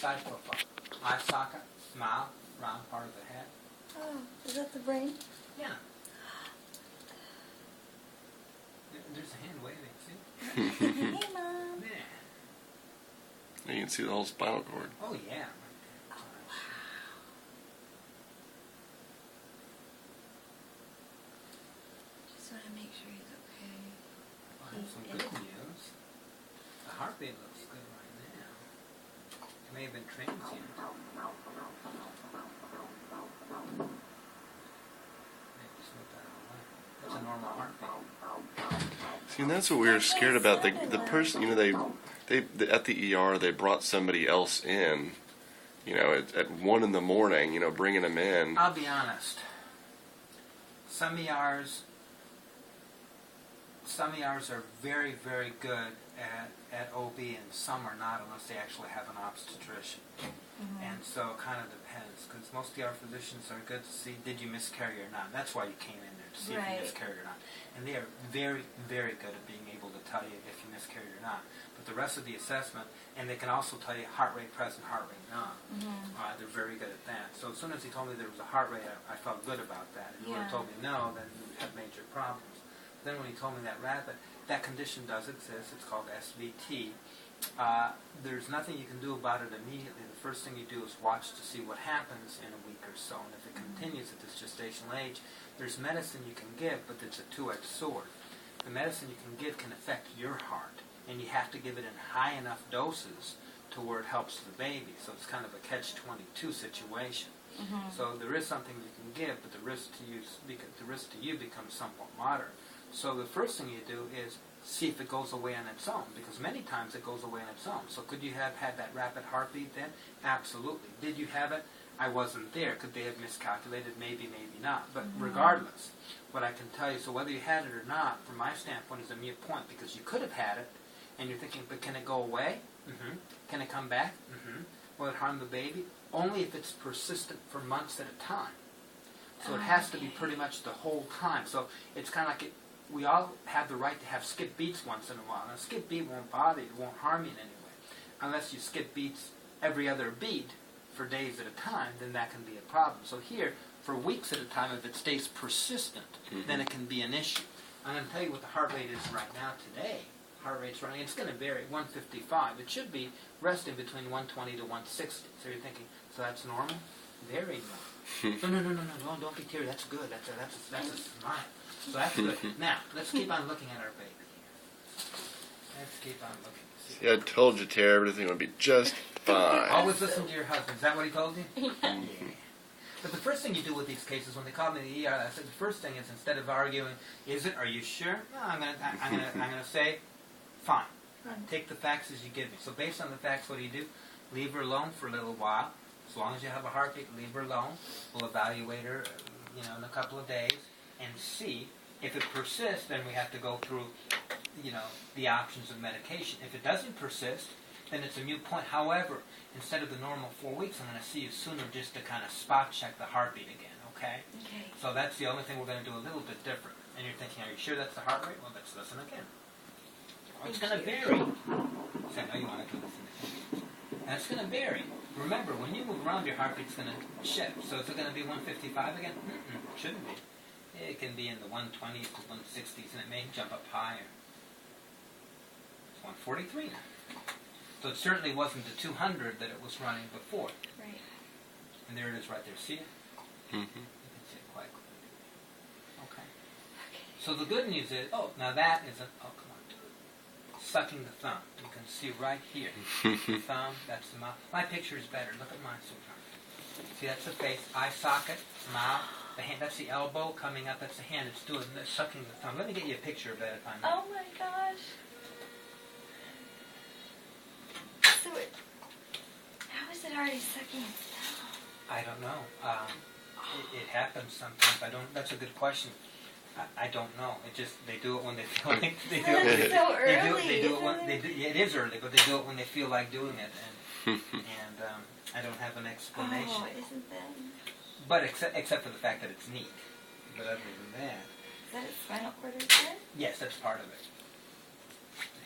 side profile. Eye socket, mouth, round part of the head. Oh, is that the brain? Yeah. There's a hand waving, see? Hey, Mom. Yeah. You can see the whole spinal cord. Oh, yeah. Just want to make sure he's okay. Well, I have some good news. The heartbeat looks good right now. It may have been transient. Maybe smooth that away. That's a normal heartbeat. See, and that's what we were scared about. The person, you know, they at the ER they brought somebody else in, you know, at 1 in the morning, you know, bringing them in. I'll be honest. Some ERs are very, very good at OB, and some are not unless they actually have an obstetrician. And so it kind of depends, because most ER physicians are good to see, did you miscarry or not? That's why you came in there, to see if you miscarried or not. And they are very, very good at being able to tell you if you miscarried or not. But the rest of the assessment, and they can also tell you heart rate present, heart rate not. They're very good at that. So as soon as he told me there was a heart rate, I felt good about that. If he would have told me no, then we would have major problems. Then when he told me that rapid, that condition does exist. It's called SVT. There's nothing you can do about it immediately. The first thing you do is watch to see what happens in a week or so. And if it continues at this gestational age, there's medicine you can give, but it's a two-edged sword. The medicine you can give can affect your heart, and you have to give it in high enough doses to where it helps the baby. So it's kind of a catch-22 situation. So there is something you can give, but the risk to you becomes somewhat moderate. So the first thing you do is see if it goes away on its own, because many times it goes away on its own. So could you have had that rapid heartbeat then? Absolutely. Did you have it? I wasn't there. Could they have miscalculated? Maybe, maybe not. But regardless, what I can tell you, so whether you had it or not, from my standpoint, is a moot point, because you could have had it, and you're thinking, but can it go away? Can it come back? Will it harm the baby? Only if it's persistent for months at a time. So it has to be pretty much the whole time. So it's kind of like we all have the right to have skip beats once in a while. Now, skip beat won't bother you. It won't harm you in any way. Unless you skip beats every other beat for days at a time, then that can be a problem. So here, for weeks at a time, if it stays persistent, then it can be an issue. I'm going to tell you what the heart rate is right now today. Heart rate's running. It's going to vary, 155. It should be resting between 120 to 160. So you're thinking, so that's normal? Very normal. No, don't be teary. That's good. That's a smile. So that's good. Now, let's keep on looking at our baby here. Let's keep on looking. See, I told you, Tara, everything would be just fine. Always listen to your husband. Is that what he told you? Yeah. But the first thing you do with these cases, when they call me to the ER, I said the first thing is, instead of arguing, is it? Are you sure? No, I'm gonna say, fine. Take the facts as you give me. So based on the facts, what do? Leave her alone for a little while. As long as you have a heartbeat, leave her alone. We'll evaluate her, in a couple of days, and see. If it persists, then we have to go through, the options of medication. If it doesn't persist, then it's a moot point. However, instead of the normal 4 weeks, I'm going to see you sooner just to kind of spot check the heartbeat again, okay? So that's the only thing we're going to do a little bit different. And you're thinking, are you sure that's the heart rate? Well, let's listen again. It's going to vary. So I know you want to do this again. And it's going to vary. Remember, when you move around, your heartbeat's going to shift. So is it going to be 155 again? It shouldn't be. It can be in the 120s to 160s, and it may jump up higher. It's 143 now. So it certainly wasn't the 200 that it was running before. Right. And there it is right there. See it? You can see it quite clearly. Okay. So the good news is, now that is sucking the thumb. You can see right here. The thumb, that's the mouth. My picture is better. Look at mine, sweetheart. See, that's the face, eye socket, mouth. The hand, that's the elbow coming up. That's the hand. It's sucking the thumb. Let me get you a picture of that if I may. Oh my gosh. So how is it already sucking its thumb? I don't know. It happens sometimes. That's a good question. I don't know. They do it when they feel like they do it. It's so early. It is early, but they do it when they feel like doing it, and I don't have an explanation. Oh, isn't that? But except for the fact that it's neat. But other than that... Is that its spinal cord right there? Yes, that's part of it.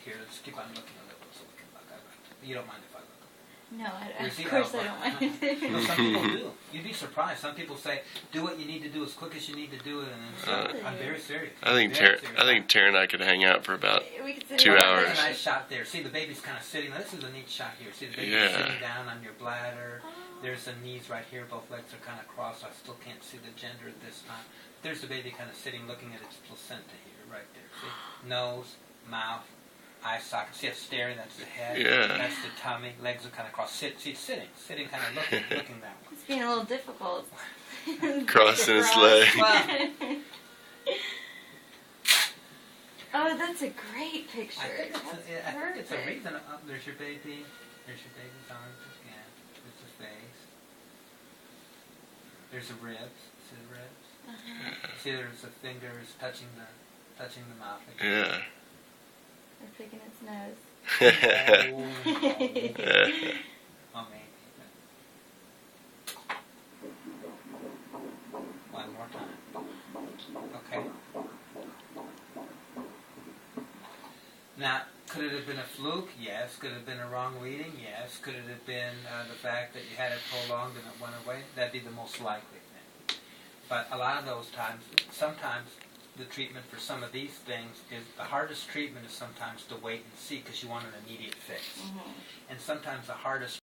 Here, let's keep on looking a little so we can look. You don't mind if I look? No, There's of course I don't want to. Well, some people do. You'd be surprised. Some people say, "Do what you need to do as quick as you need to do it," and it's, I'm very serious. I think Very Tara and I could hang out for about We could sit 2 here all hours. There's a day. nice shot there. See, the baby's kind of sitting. Now, this is a neat shot here. See, the baby's Yeah. sitting down on your bladder. Oh. There's the knees right here. Both legs are kind of crossed. I still can't see the gender at this time. There's the baby kind of sitting, looking at its placenta here, right there. See, nose, mouth, eye socket. See, it's staring. That's the head. Yeah. That's the tummy. Legs are kind of crossed. See, it's sitting, kind of looking that way. It's being a little difficult. Crossing its Cross. leg. Well, Oh, that's a great picture. I think it's a Perfect. reason. There's your baby. There's your baby's arms again. There's the face. There's the ribs. See the ribs? Uh-huh. See, there's the fingers touching the mouth. Yeah. They're picking its nose. Oh, maybe. One more time. Okay. Now, could it have been a fluke? Yes. Could it have been a wrong reading? Yes. Could it have been the fact that you had it prolonged and it went away? That'd be the most likely thing. But a lot of those times, sometimes the treatment for some of these things is the hardest treatment is sometimes to wait and see because you want an immediate fix. Mhm. And sometimes the hardest